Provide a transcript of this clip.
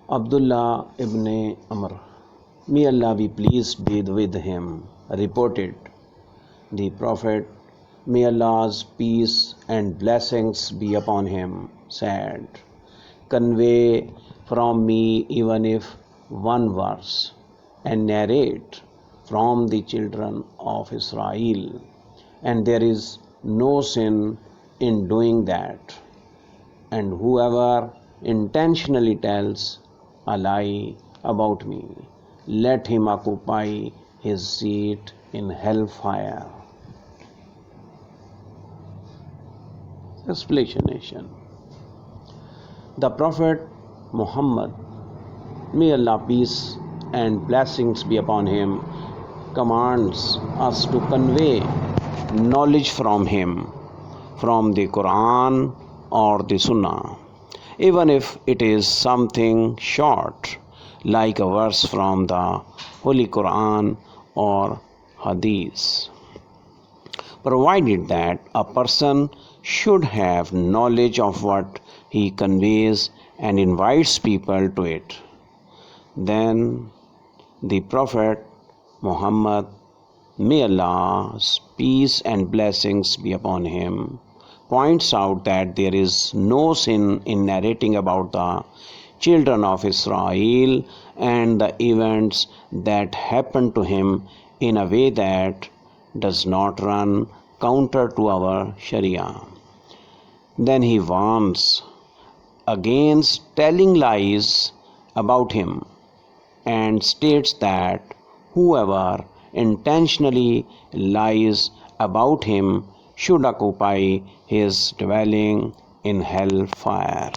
Abdullah ibn Amr, may Allah be pleased with him, reported, the Prophet, may Allah's peace and blessings be upon him, said, convey from me even if one verse, and narrate from the children of Israel, and there is no sin in doing that. And whoever intentionally tells a lie about me, let him occupy his seat in hellfire. Explanation. The Prophet Muhammad, may Allah peace and blessings be upon him, commands us to convey knowledge from him, from the Quran or the Sunnah, even if it is something short, like a verse from the Holy Quran or Hadith, provided that a person should have knowledge of what he conveys and invites people to it. Then the Prophet Muhammad, may Allah's peace and blessings be upon him, points out that there is no sin in narrating about the children of Israel and the events that happened to him in a way that does not run counter to our Sharia. Then he warns against telling lies about him and states that whoever intentionally lies about him should occupy his dwelling in hellfire.